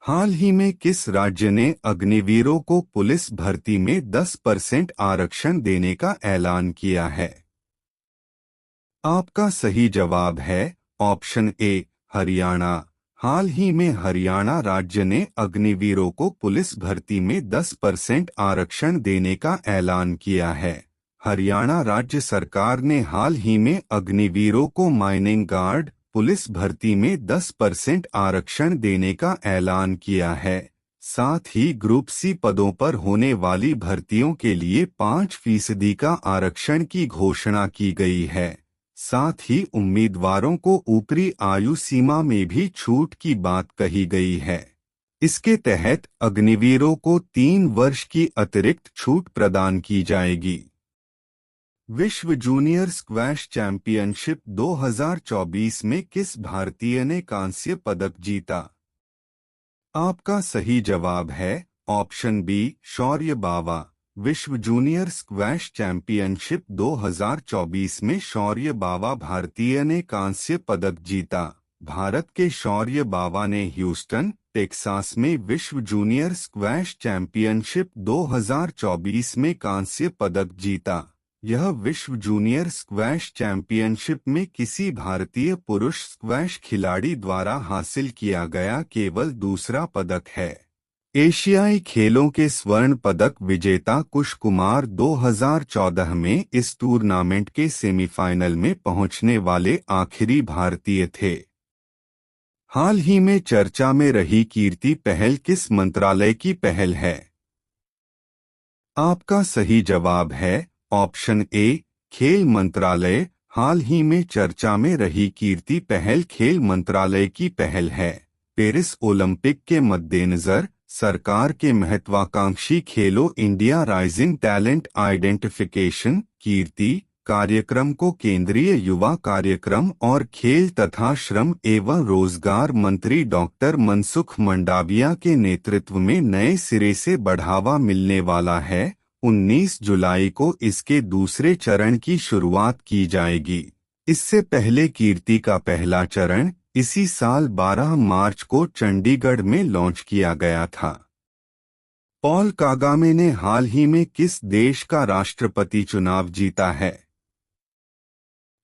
हाल ही में किस राज्य ने अग्निवीरों को पुलिस भर्ती में 10% आरक्षण देने का ऐलान किया है? आपका सही जवाब है ऑप्शन ए हरियाणा। हाल ही में हरियाणा राज्य ने अग्निवीरों को पुलिस भर्ती में 10% आरक्षण देने का ऐलान किया है। हरियाणा राज्य सरकार ने हाल ही में अग्निवीरों को माइनिंग गार्ड पुलिस भर्ती में 10% आरक्षण देने का ऐलान किया है। साथ ही ग्रुप सी पदों पर होने वाली भर्तियों के लिए 5% का आरक्षण की घोषणा की गई है। साथ ही उम्मीदवारों को ऊपरी आयु सीमा में भी छूट की बात कही गई है। इसके तहत अग्निवीरों को 3 वर्ष की अतिरिक्त छूट प्रदान की जाएगी। विश्व जूनियर स्क्वैश चैंपियनशिप 2024 में किस भारतीय ने कांस्य पदक जीता? आपका सही जवाब है ऑप्शन बी शौर्य बावा। विश्व जूनियर स्क्वैश चैंपियनशिप 2024 में शौर्य बावा भारतीय ने कांस्य पदक जीता। भारत के शौर्य बावा ने ह्यूस्टन, टेक्सास में विश्व जूनियर स्क्वैश चैंपियनशिप 2024 में कांस्य पदक जीता। यह विश्व जूनियर स्क्वैश चैंपियनशिप में किसी भारतीय पुरुष स्क्वैश खिलाड़ी द्वारा हासिल किया गया केवल दूसरा पदक है। एशियाई खेलों के स्वर्ण पदक विजेता कुश कुमार 2014 में इस टूर्नामेंट के सेमीफाइनल में पहुंचने वाले आखिरी भारतीय थे। हाल ही में चर्चा में रही कीर्ति पहल किस मंत्रालय की पहल है? आपका सही जवाब है ऑप्शन ए खेल मंत्रालय। हाल ही में चर्चा में रही कीर्ति पहल खेल मंत्रालय की पहल है। पेरिस ओलंपिक के मद्देनजर सरकार के महत्वाकांक्षी खेलो इंडिया राइजिंग टैलेंट आइडेंटिफिकेशन कीर्ति कार्यक्रम को केंद्रीय युवा कार्यक्रम और खेल तथा श्रम एवं रोजगार मंत्री डॉक्टर मनसुख मंडाविया के नेतृत्व में नए सिरे से बढ़ावा मिलने वाला है। 19 जुलाई को इसके दूसरे चरण की शुरुआत की जाएगी। इससे पहले कीर्ति का पहला चरण इसी साल 12 मार्च को चंडीगढ़ में लॉन्च किया गया था। पॉल कागामे ने हाल ही में किस देश का राष्ट्रपति चुनाव जीता है?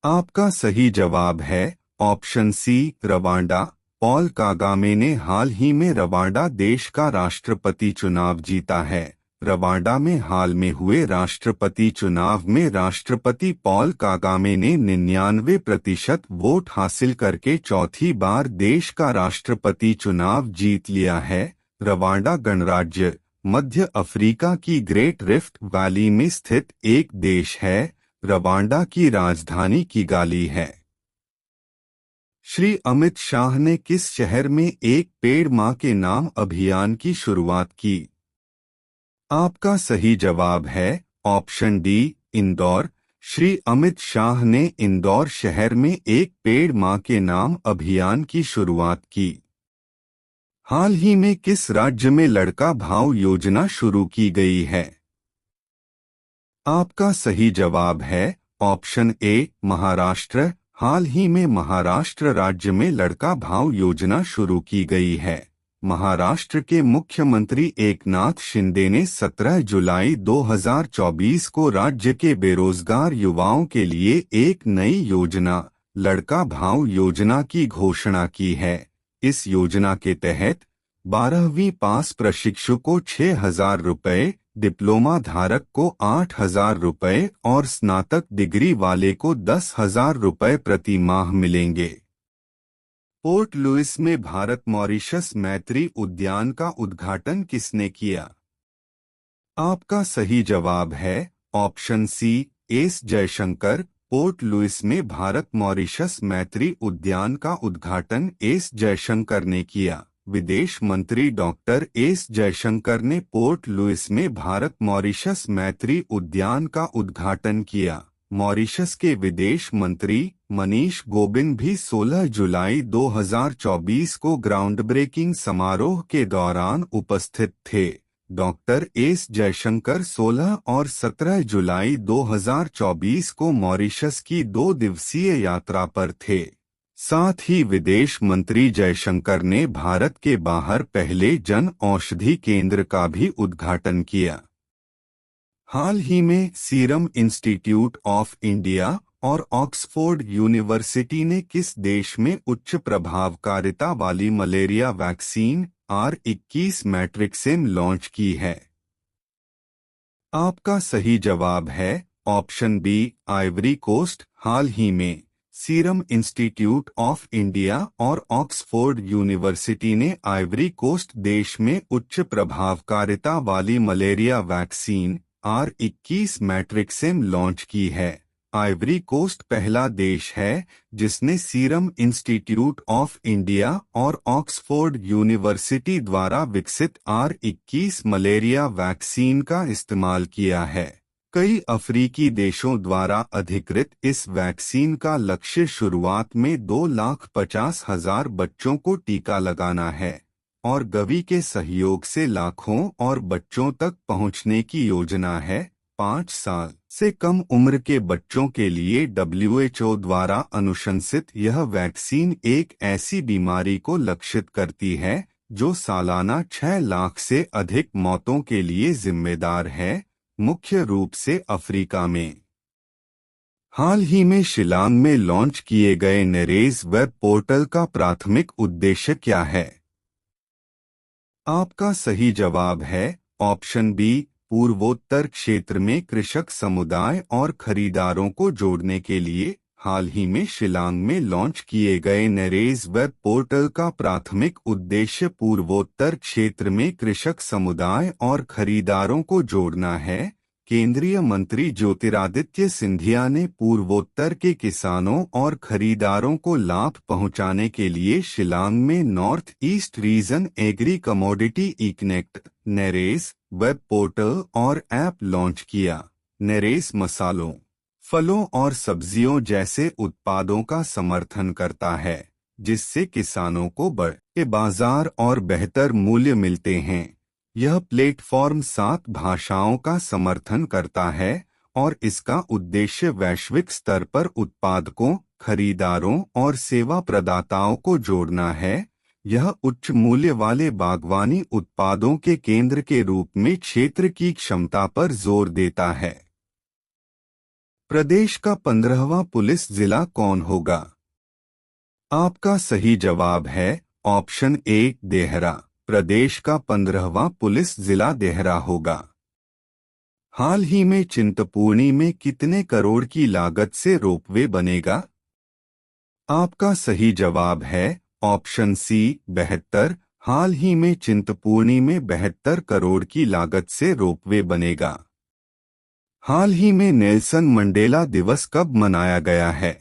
आपका सही जवाब है option C Rwanda. Paul Kagame ने हाल ही में रवांडा देश का राष्ट्रपति चुनाव जीता है। रवांडा में हाल में हुए राष्ट्रपति चुनाव में राष्ट्रपति पॉल कागामे ने 99% वोट हासिल करके चौथी बार देश का राष्ट्रपति चुनाव जीत लिया है। रवांडा गणराज्य मध्य अफ्रीका की ग्रेट रिफ्ट वैली में स्थित एक देश है। रवांडा की राजधानी किगाली है। श्री अमित शाह ने किस शहर में एक पेड़ मां के नाम अभियान की शुरुआत की? आपका सही जवाब है ऑप्शन डी इंदौर। श्री अमित शाह ने इंदौर शहर में एक पेड़ मां के नाम अभियान की शुरुआत की। हाल ही में किस राज्य में लड़का भाव योजना शुरू की गई है? आपका सही जवाब है ऑप्शन ए महाराष्ट्र। हाल ही में महाराष्ट्र राज्य में लड़का भाव योजना शुरू की गई है। महाराष्ट्र के मुख्यमंत्री एकनाथ शिंदे ने 17 जुलाई 2024 को राज्य के बेरोजगार युवाओं के लिए एक नई योजना लड़का भाव योजना की घोषणा की है। इस योजना के तहत 12वीं पास प्रशिक्षु को 6,000 रुपये, डिप्लोमा धारक को 8,000 रुपये और स्नातक डिग्री वाले को 10,000 रुपये प्रति माह मिलेंगे। पोर्ट लुइस में भारत मॉरिशस मैत्री उद्यान का उद्घाटन किसने किया? आपका सही जवाब है option C S Jaishankar. Port Louis में भारत मॉरिशस मैत्री उद्यान का उद्घाटन एस जयशंकर ने किया। विदेश मंत्री डॉक्टर एस जयशंकर ने पोर्ट लुइस में भारत मॉरिशस मैत्री उद्यान का उद्घाटन किया। मॉरिशस के विदेश मंत्री मनीष गोबिंद भी 16 जुलाई 2024 को ग्राउंड ब्रेकिंग समारोह के दौरान उपस्थित थे। डॉक्टर एस जयशंकर 16 और 17 जुलाई 2024 को मॉरिशस की 2 दिवसीय यात्रा पर थे। साथ ही विदेश मंत्री जयशंकर ने भारत के बाहर पहले जन औषधि केंद्र का भी उद्घाटन किया। हाल ही में सीरम इंस्टीट्यूट ऑफ इंडिया और ऑक्सफोर्ड यूनिवर्सिटी ने किस देश में उच्च प्रभावकारिता वाली मलेरिया वैक्सीन R21 मैट्रिक्सेम लॉन्च की है? आपका सही जवाब है ऑप्शन बी, आइवरी कोस्ट। हाल ही में सीरम इंस्टीट्यूट ऑफ इंडिया और ऑक्सफोर्ड यूनिवर्सिटी ने आइवरी कोस्ट देश में उच्च प्रभावकारिता वाली मलेरिया वैक्सीन R21 मैट्रिक्सेम लॉन्च की है। आइवरी कोस्ट पहला देश है जिसने सीरम इंस्टीट्यूट ऑफ इंडिया और ऑक्सफोर्ड यूनिवर्सिटी द्वारा विकसित R21 मलेरिया वैक्सीन का इस्तेमाल किया है। कई अफ्रीकी देशों द्वारा अधिकृत इस वैक्सीन का लक्ष्य शुरुआत में 2,50,000 बच्चों को टीका लगाना है और गवी के सहयोग से लाखों और बच्चों तक पहुंचने की योजना है। 5 साल से कम उम्र के बच्चों के लिए WHO द्वारा अनुशंसित यह वैक्सीन एक ऐसी बीमारी को लक्षित करती है जो सालाना 6 लाख से अधिक मौतों के लिए जिम्मेदार है, मुख्य रूप से अफ्रीका में। हाल ही में शिलांग में लॉन्च किए गए नरेज वेब पोर्टल का प्राथमिक उद्देश्य क्या है? आपका सही जवाब है ऑप्शन बी, पूर्वोत्तर क्षेत्र में कृषक समुदाय और खरीदारों को जोड़ने के लिए। हाल ही में शिलांग में लॉन्च किए गए नरेज वेब पोर्टल का प्राथमिक उद्देश्य पूर्वोत्तर क्षेत्र में कृषक समुदाय और खरीदारों को जोड़ना है। केंद्रीय मंत्री ज्योतिरादित्य सिंधिया ने पूर्वोत्तर के किसानों और खरीदारों को लाभ पहुंचाने के लिए शिलांग में north east region agri commodity e connect NERACE web portal और ऐप लॉन्च किया। नरेस मसालों, फलों और सब्जियों जैसे उत्पादों का समर्थन करता है, जिससे किसानों को बड़े बाजार और बेहतर मूल्य मिलते हैं। यह प्लेटफॉर्म 7 भाषाओं का समर्थन करता है और इसका उद्देश्य वैश्विक स्तर पर उत्पादकों, खरीदारों और सेवा प्रदाताओं को जोड़ना है। यह उच्च मूल्य वाले बागवानी उत्पादों के केंद्र के रूप में क्षेत्र की क्षमता पर जोर देता है। प्रदेश का 15वां पुलिस जिला कौन होगा? आपका सही जवाब है ऑप्शन ए, देहरा। प्रदेश का 15वां पुलिस जिला देहरा होगा। हाल ही में चिंतपूर्णी में कितने करोड़ की लागत से रोपवे बनेगा? आपका सही जवाब है ऑप्शन सी, 72। हाल ही में चिंतपूर्णी में 72 करोड़ की लागत से रोपवे बनेगा। हाल ही में नेल्सन मंडेला दिवस कब मनाया गया है?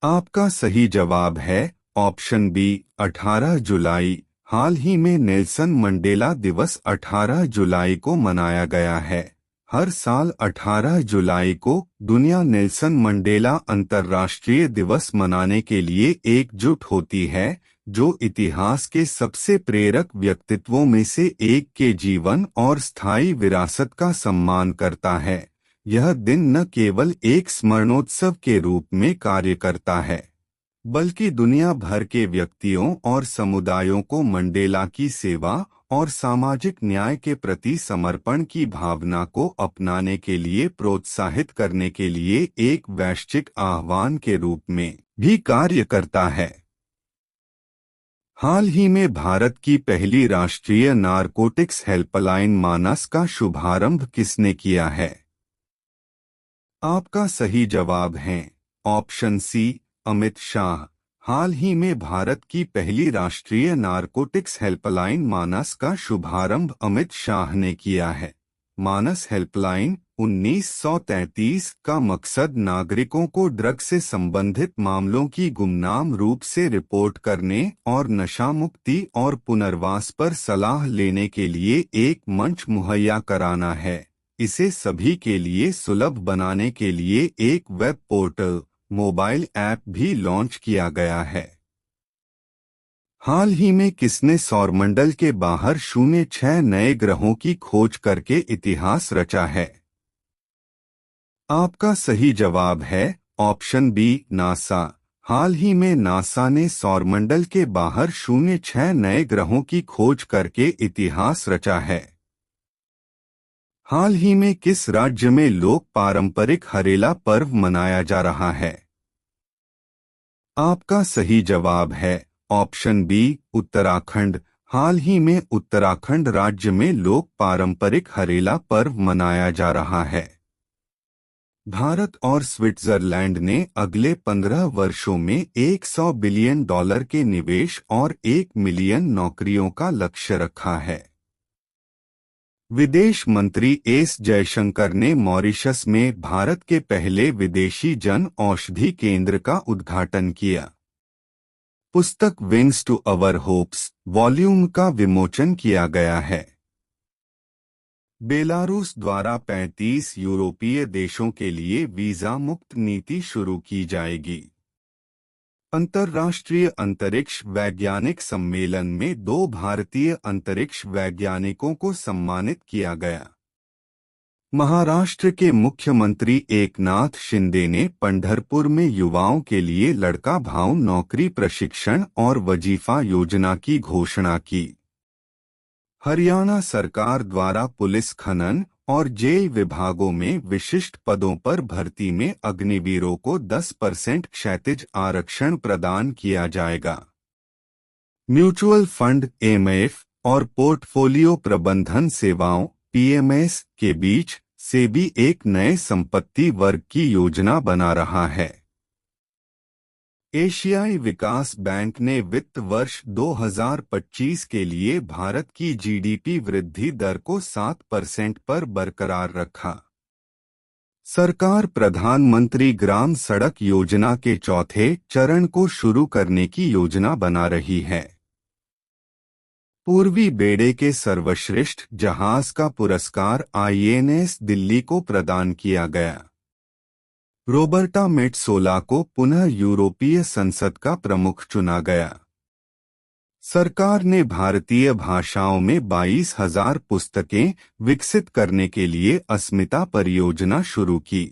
आपका सही जवाब है ऑप्शन बी, 18 जुलाई। हाल ही में नेल्सन मंडेला दिवस 18 जुलाई को मनाया गया है। हर साल 18 जुलाई को दुनिया नेल्सन मंडेला अंतर्राष्ट्रीय दिवस मनाने के लिए एकजुट होती है, जो इतिहास के सबसे प्रेरक व्यक्तित्वों में से एक के जीवन और स्थायी विरासत का सम्मान करता है। यह दिन न केवल एक स्मरणोत्सव के रूप में कार्य करता है, बल्कि दुनिया भर के व्यक्तियों और समुदायों को मंडेला की सेवा और सामाजिक न्याय के प्रति समर्पण की भावना को अपनाने के लिए प्रोत्साहित करने के लिए एक वैश्विक आह्वान के रूप में भी कार्य करता है। हाल ही में भारत की पहली राष्ट्रीय नारकोटिक्स हेल्पलाइन मानस का शुभारंभ किसने किया है? आपका सही जवाब है ऑप्शन सी, अमित शाह। हाल ही में भारत की पहली राष्ट्रीय नारकोटिक्स हेल्पलाइन मानस का शुभारंभ अमित शाह ने किया है। मानस हेल्पलाइन 1933 का मकसद नागरिकों को ड्रग से संबंधित मामलों की गुमनाम रूप से रिपोर्ट करने और नशा मुक्ति और पुनर्वास पर सलाह लेने के लिए एक मंच मुहैया कराना है। इसे सभी के लिए सुलभ बनाने के लिए एक वेब पोर्टल, मोबाइल ऐप भी लॉन्च किया गया है। हाल ही में किसने सौरमंडल के बाहर 06 नए ग्रहों की खोज करके इतिहास रचा है? आपका सही जवाब है ऑप्शन बी, नासा। हाल ही में नासा ने सौरमंडल के बाहर 06 नए ग्रहों की खोज करके इतिहास रचा है। हाल ही में किस राज्य में लोक पारंपरिक हरेला पर्व मनाया जा रहा है? आपका सही जवाब है ऑप्शन बी, उत्तराखंड। हाल ही में उत्तराखंड राज्य में लोक पारंपरिक हरेला पर्व मनाया जा रहा है। भारत और स्विट्जरलैंड ने अगले 15 वर्षों में $100 बिलियन के निवेश और 1 मिलियन नौकरियों का लक्ष्य रखा है। विदेश मंत्री एस जयशंकर ने मॉरिशस में भारत के पहले विदेशी जन औषधि केंद्र का उद्घाटन किया। पुस्तक Wings to Our Hopes volume का विमोचन किया गया है। बेलारूस द्वारा 35 यूरोपीय देशों के लिए वीजा मुक्त नीति शुरू की जाएगी। अंतर्राष्ट्रीय अंतरिक्ष वैज्ञानिक सम्मेलन में 2 भारतीय अंतरिक्ष वैज्ञानिकों को सम्मानित किया गया। महाराष्ट्र के मुख्यमंत्री एकनाथ शिंदे ने पंढरपुर में युवाओं के लिए लड़का भाऊ नौकरी प्रशिक्षण और वजीफा योजना की घोषणा की। हरियाणा सरकार द्वारा पुलिस खनन और जेल विभागों में विशिष्ट पदों पर भर्ती में अग्निवीरों को 10% क्षैतिज आरक्षण प्रदान किया जाएगा। म्यूचुअल फंड एमएफ और पोर्टफोलियो प्रबंधन सेवाओं पीएमएस के बीच सेबी एक नए संपत्ति वर्ग की योजना बना रहा है। एशियाई विकास बैंक ने वित्त वर्ष 2025 के लिए भारत की जीडीपी वृद्धि दर को 7% पर बरकरार रखा। सरकार प्रधानमंत्री ग्राम सड़क योजना के चौथे चरण को शुरू करने की योजना बना रही है। पूर्वी बेड़े के सर्वश्रेष्ठ जहाज का पुरस्कार आईएनएस दिल्ली को प्रदान किया गया। रॉबर्टा मेट्सोला को पुनः यूरोपीय संसद का प्रमुख चुना गया। सरकार ने भारतीय भाषाओं में 22,000 पुस्तकें विकसित करने के लिए अस्मिता परियोजना शुरू की।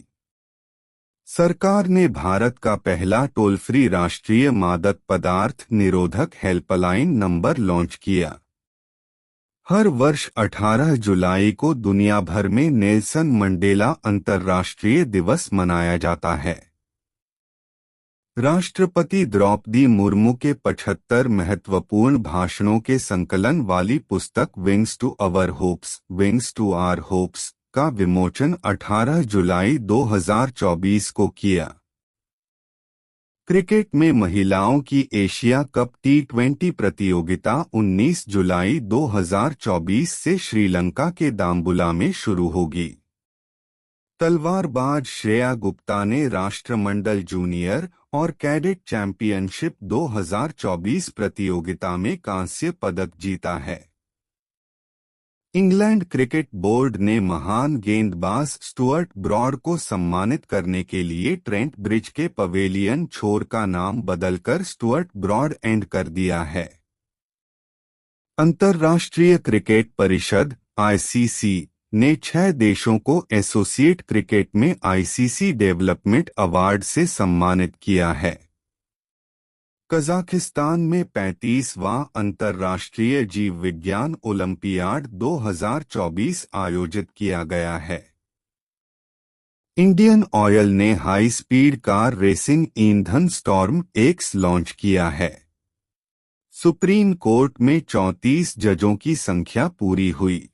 सरकार ने भारत का पहला टोल फ्री राष्ट्रीय मादक पदार्थ निरोधक हेल्पलाइन नंबर लॉन्च किया। हर वर्ष 18 जुलाई को दुनिया भर में नेल्सन मंडेला अंतर्राष्ट्रीय दिवस मनाया जाता है। राष्ट्रपति द्रौपदी मुर्मू के 75 महत्वपूर्ण भाषणों के संकलन वाली पुस्तक Wings to Our Hopes Wings to Our Hopes का विमोचन 18 जुलाई 2024 को किया। क्रिकेट में महिलाओं की एशिया कप T20 प्रतियोगिता 19 जुलाई 2024 से श्रीलंका के दाम्बुला में शुरू होगी। तलवारबाज श्रेया गुप्ता ने राष्ट्रमंडल जूनियर और कैडेट चैंपियनशिप 2024 प्रतियोगिता में कांस्य पदक जीता है। इंग्लैंड क्रिकेट बोर्ड ने महान गेंदबाज स्टुअर्ट ब्रॉड को सम्मानित करने के लिए ट्रेंट ब्रिज के पवेलियन छोर का नाम बदलकर स्टुअर्ट ब्रॉड एंड कर दिया है। अंतर्राष्ट्रीय क्रिकेट परिषद आईसीसी ने 6 देशों को एसोसिएट क्रिकेट में आईसीसी डेवलपमेंट अवार्ड से सम्मानित किया है। कजाकिस्तान में 35वां अंतर्राष्ट्रीय जीव विज्ञान ओलंपियाड 2024 आयोजित किया गया है। इंडियन ऑयल ने हाई स्पीड कार रेसिंग ईंधन स्टॉर्म एक्स लॉन्च किया है। सुप्रीम कोर्ट में 34 जजों की संख्या पूरी हुई।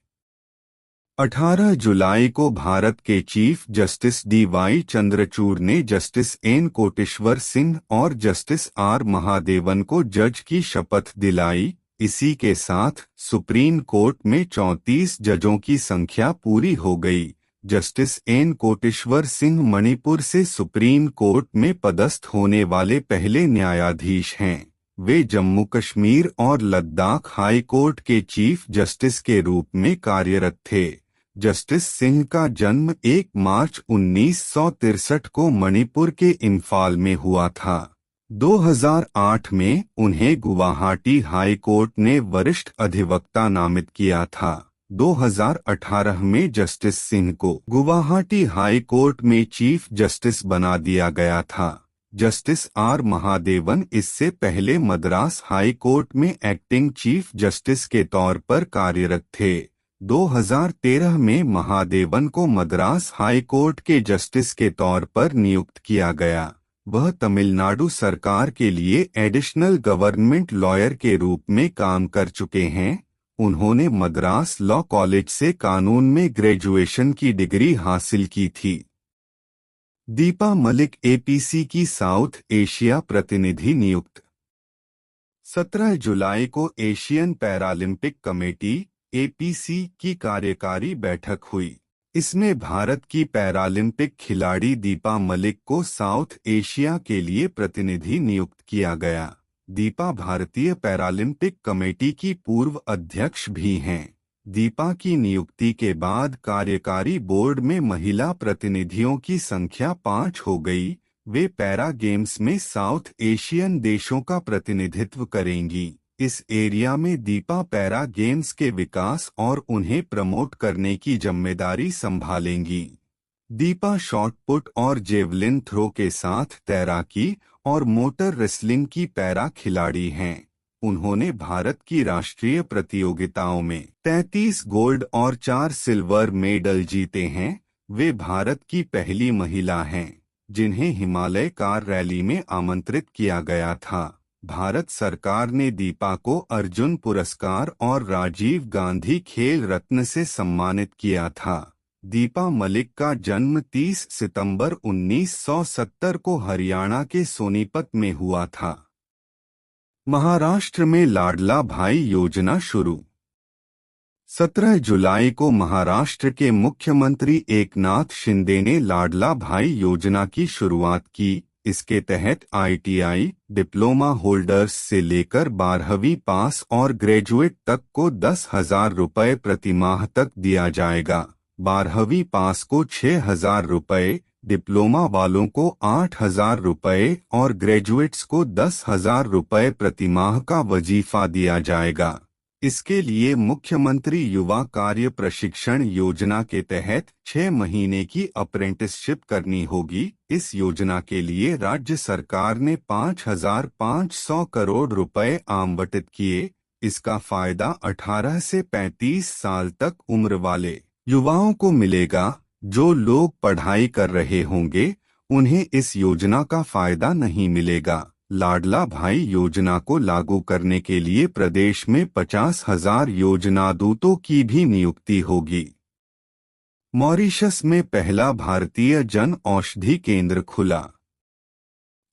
18 जुलाई को भारत के चीफ जस्टिस डी.वाई. चंद्रचूड़ ने जस्टिस एन. कोटेश्वर सिंह और जस्टिस आर. महादेवन को जज की शपथ दिलाई। इसी के साथ सुप्रीम कोर्ट में 34 जजों की संख्या पूरी हो गई। Justice N. कोटेश्वर सिंह मणिपुर से सुप्रीम कोर्ट में पदस्थ होने वाले पहले न्यायाधीश हैं। वे जम्मू कश्मीर और लद्दाख हाई कोर्ट के चीफ जस्टिस के रूप में कार्यरत थे। जस्टिस सिंह का जन्म 1 मार्च 1963 को मणिपुर के इम्फाल में हुआ था। 2008 में उन्हें गुवाहाटी हाई कोर्ट ने वरिष्ठ अधिवक्ता नामित किया था। 2018 में जस्टिस सिंह को गुवाहाटी हाई कोर्ट में चीफ जस्टिस बना दिया गया था। जस्टिस आर महादेवन इससे पहले मद्रास हाई कोर्ट में एक्टिंग चीफ जस्टिस के तौर पर कार्यरत थे। 2013 में महादेवन को मद्रास हाई कोर्ट के जस्टिस के तौर पर नियुक्त किया गया। वह तमिलनाडु सरकार के लिए एडिशनल गवर्नमेंट लॉयर के रूप में काम कर चुके हैं। उन्होंने मद्रास लॉ कॉलेज से कानून में ग्रेजुएशन की डिग्री हासिल की थी। दीपा मलिक एपीसी की साउथ एशिया प्रतिनिधि नियुक्त। 17 जुलाई को एशियन पैरालंपिक कमेटी एपीसी की कार्यकारी बैठक हुई। इसमें भारत की पैरालंपिक खिलाड़ी दीपा मलिक को साउथ एशिया के लिए प्रतिनिधि नियुक्त किया गया। दीपा भारतीय पैरालंपिक कमेटी की पूर्व अध्यक्ष भी हैं। दीपा की नियुक्ति के बाद कार्यकारी बोर्ड में महिला प्रतिनिधियों की संख्या 5 हो गई। वे पैरा गेम्स में साउथ एशियन देशों का प्रतिनिधित्व करेंगी। इस एरिया में दीपा पैरा गेम्स के विकास और उन्हें प्रमोट करने की जिम्मेदारी संभालेंगी। दीपा शॉट पुट और जेवलिन थ्रो के साथ तैराकी और मोटर रेसलिंग की पैरा खिलाड़ी हैं। उन्होंने भारत की राष्ट्रीय प्रतियोगिताओं में 33 गोल्ड और 4 सिल्वर मेडल जीते हैं। वे भारत की पहली महिला हैं जिन्हें हिमालय कार रैली में आमंत्रित किया गया था। भारत सरकार ने दीपा को अर्जुन पुरस्कार और राजीव गांधी खेल रत्न से सम्मानित किया था। दीपा मलिक का जन्म 30 सितंबर 1970 को हरियाणा के सोनीपत में हुआ था। महाराष्ट्र में लाडला भाई योजना शुरू। 17 जुलाई को महाराष्ट्र के मुख्यमंत्री एकनाथ शिंदे ने लाडला भाई योजना की शुरुआत की। इसके तहत आईटीआई डिप्लोमा होल्डर्स से लेकर 12वीं पास और ग्रेजुएट तक को 10,000 रुपये प्रति माह तक दिया जाएगा। 12वीं पास को 6,000 रुपये, डिप्लोमा वालों को 8,000 रुपये और ग्रेजुएट्स को 10,000 रुपये प्रति माह का वजीफा दिया जाएगा। इसके लिए मुख्यमंत्री युवा कार्य प्रशिक्षण योजना के तहत 6 महीने की अप्रेंटिसशिप करनी होगी। इस योजना के लिए राज्य सरकार ने 5,500 करोड़ रुपए आवंटित किए। इसका फायदा 18 से 35 साल तक उम्र वाले युवाओं को मिलेगा। जो लोग पढ़ाई कर रहे होंगे उन्हें इस योजना का फायदा नहीं मिलेगा। लाडला भाई योजना को लागू करने के लिए प्रदेश में 50,000 योजना दूतों की भी नियुक्ति होगी। मॉरिशस में पहला भारतीय जन औषधि केंद्र खुला।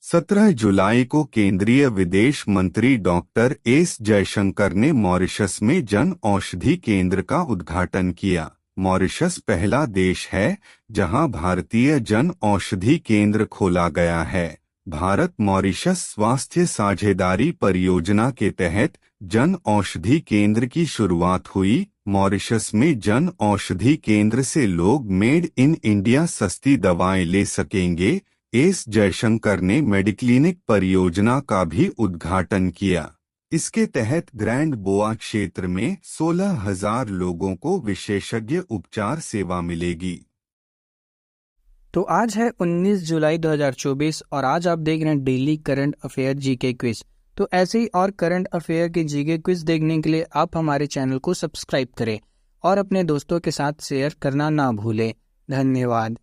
17 जुलाई को केंद्रीय विदेश मंत्री डॉक्टर एस जयशंकर ने मॉरिशस में जन औषधि केंद्र का उद्घाटन किया। मॉरिशस पहला देश है जहां भारतीय जन औषधि केंद्र खोला गया है। भारत मॉरिशस स्वास्थ्य साझेदारी परियोजना के तहत जन औषधि केंद्र की शुरुआत हुई। मॉरिशस में जन औषधि केंद्र से लोग मेड इन इंडिया सस्ती दवाएं ले सकेंगे। एस जयशंकर ने मेडिक्लिनिक परियोजना का भी उद्घाटन किया। इसके तहत ग्रैंड बोआ क्षेत्र में 16,000 लोगों को विशेषज्ञ उपचार सेवा मिलेगी। तो आज है 19 जुलाई 2024 और आज आप देख रहे हैं daily current affair GK quiz. तो ऐसे ही और करंट अफेयर के जीके क्विज देखने के लिए आप हमारे चैनल को सब्सक्राइब करें और अपने दोस्तों के साथ शेयर करना ना भूलें। धन्यवाद।